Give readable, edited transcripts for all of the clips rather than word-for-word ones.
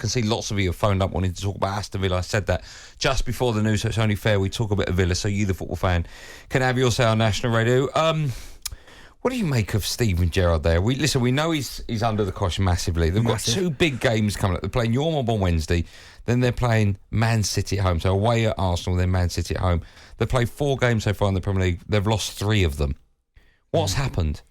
can see lots of you have phoned up wanting to talk about Aston Villa. I said that just before the news, so it's only fair we talk a bit of Villa, so you, the football fan, can have your say on national radio. What do you make of Steven Gerrard there? We know he's under the cosh massively. They've got 2 big games coming up. They're playing Your Mob on Wednesday, then they're playing Man City at home. So away at Arsenal, then Man City at home. They've played 4 games so far in the Premier League. They've lost 3 of them. What's happened?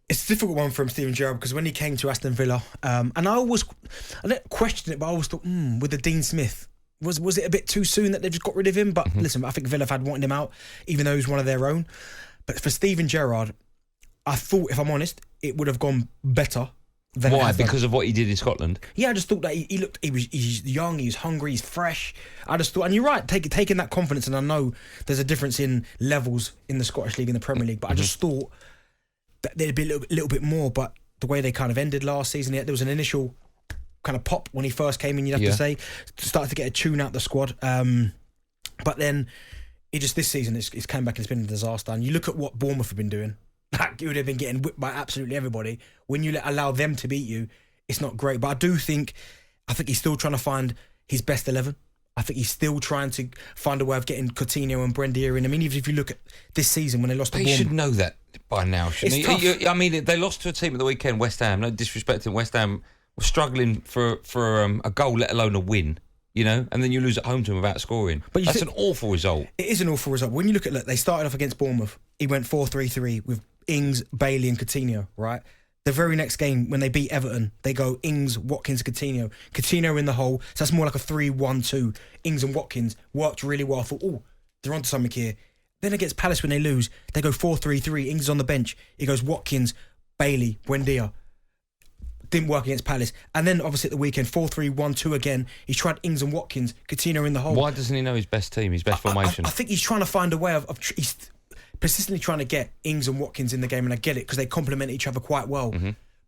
It's a difficult one from Steven Gerrard because when he came to Aston Villa, and I didn't question it, but I always thought, with the Dean Smith, was it a bit too soon that they just got rid of him? But listen, I think Villa had wanted him out, even though he's one of their own. But for Steven Gerrard, I thought, if I'm honest, it would have gone better. Why? Because of what he did in Scotland? Yeah, I just thought that he's young, he's hungry, he's fresh. I just thought, and you're right, taking that confidence, and I know there's a difference in levels in the Scottish League and the Premier League, but I just thought that there'd be a little bit more. But the way they kind of ended last season, there was an initial kind of pop when he first came in, you'd have to say, started to get a tune out the squad. But then this season, it's come back and it's been a disaster. And you look at what Bournemouth have been doing. Like, you would have been getting whipped by absolutely everybody. When you allow them to beat you, it's not great. But I think he's still trying to find his best 11. I think he's still trying to find a way of getting Coutinho and Buendia in. I mean, even if you look at this season when they lost to Bournemouth. They should know that by now, shouldn't he? I mean, they lost to a team at the weekend, West Ham. No disrespect to West Ham, was struggling for a goal, let alone a win. You know, and then you lose at home to them without scoring. But that's an awful result. It is an awful result. When you look at they started off against Bournemouth. He went 4-3-3 with Ings, Bailey and Coutinho, right? The very next game, when they beat Everton, they go Ings, Watkins, Coutinho. Coutinho in the hole, so that's more like a 3-1-2. Ings and Watkins worked really well. I thought, they're onto something here. Then against Palace when they lose, they go 4-3-3. Ings is on the bench. He goes Watkins, Bailey, Buendia. Didn't work against Palace. And then obviously at the weekend, 4-3-1-2 again. He's tried Ings and Watkins, Coutinho in the hole. Why doesn't he know his best team, his best formation? I think he's trying to find a way of he's persistently trying to get Ings and Watkins in the game, and I get it because they complement each other quite well.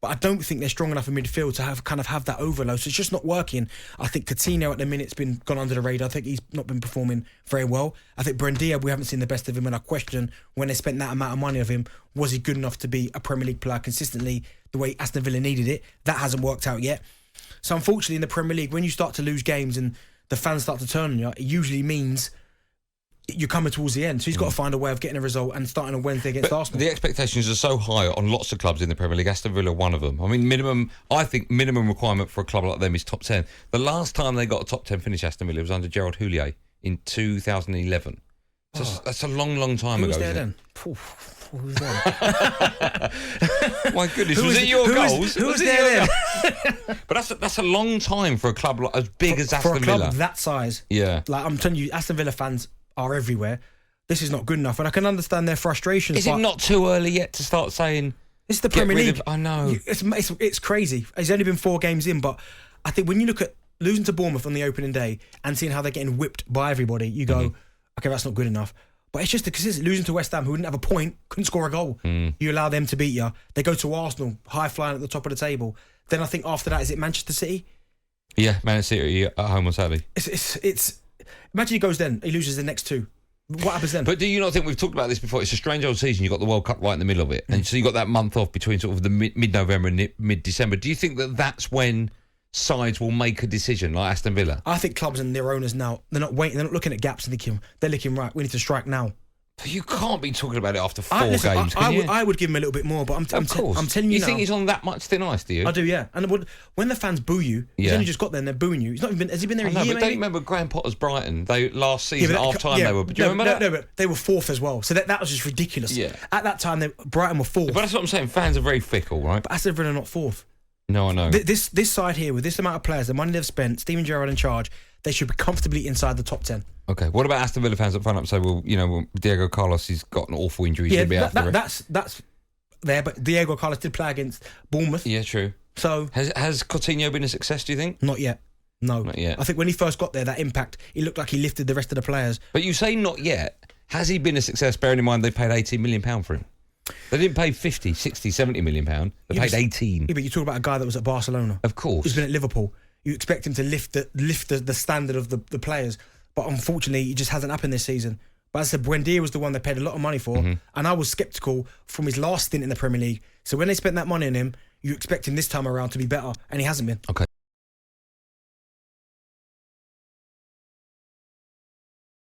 But I don't think they're strong enough in midfield to have that overload. So it's just not working. I think Coutinho at the minute's been gone under the radar. I think he's not been performing very well. I think Buendia, we haven't seen the best of him, and I question when they spent that amount of money of him, was he good enough to be a Premier League player consistently the way Aston Villa needed it? That hasn't worked out yet. So unfortunately in the Premier League, when you start to lose games and the fans start to turn on you, it usually means you're coming towards the end. So he's got to find a way of getting a result and starting on Wednesday against Arsenal. The expectations are so high on lots of clubs in the Premier League. Aston Villa, one of them. I mean, I think minimum requirement for a club like them is top 10. The last time they got a top 10 finish, Aston Villa, was under Gerard Houllier in 2011. So that's a long, long time ago. Who was there then? Who was there? My goodness, was it your goals? Who was there then? But that's a long time for a club as big as Aston Villa. For a club that size. Yeah. Like, I'm telling you, Aston Villa fans are everywhere. This is not good enough, and I can understand their frustrations. Is it not too early yet to start saying? It's the Premier League. I know it's crazy. It's only been 4 games in, but I think when you look at losing to Bournemouth on the opening day and seeing how they're getting whipped by everybody, you go, okay, that's not good enough. But it's just because losing to West Ham, who didn't have a point, couldn't score a goal. You allow them to beat you. They go to Arsenal, high flying at the top of the table. Then I think after that, is it Manchester City? Yeah, Man City at home on Saturday. It's imagine he goes then, he loses the next 2. What happens then? But do you not think, we've talked about this before, it's a strange old season. You've got the World Cup right in the middle of it. And so you've got that month off between sort of the mid-November and mid-December. Do you think that that's when sides will make a decision, like Aston Villa? I think clubs and their owners now, they're not waiting, they're not looking at gaps and thinking, they're looking, right, we need to strike now. But you can't be talking about it after 4 games, can you? I would give him a little bit more, but I'm telling you now. You think he's on that much thin ice, do you? I do, yeah. And when the fans boo you, he's only just got there and they're booing you. He's not even has he been there a year, but don't you remember Graham Potter's Brighton? Last season, at half-time, they were... Do you remember that? No, but they were 4th as well. So that was just ridiculous. Yeah. At that time, Brighton were 4th. But that's what I'm saying. Fans are very fickle, right? But Aston Villa are not 4th. No, I know. This side here, with this amount of players, the money they've spent, Steven Gerrard in charge, they should be comfortably inside the top 10. Okay, what about Aston Villa fans that phone up and say, well, Diego Carlos, he's got an awful injury, he's going to be out for the rest? That's there, but Diego Carlos did play against Bournemouth. Yeah, true. So Has Coutinho been a success, do you think? Not yet. No. Not yet. I think when he first got there, that impact, he looked like he lifted the rest of the players. But you say not yet. Has he been a success, bearing in mind they paid £18 million for him? They didn't pay 50, 60, 70 million pound. They paid 18. Yeah, but you talk about a guy that was at Barcelona. Of course. He's been at Liverpool. You expect him to lift the standard of the players. But unfortunately, it just hasn't happened this season. But as I said, Buendia was the one they paid a lot of money for. And I was sceptical from his last stint in the Premier League. So when they spent that money on him, you expect him this time around to be better. And he hasn't been. Okay.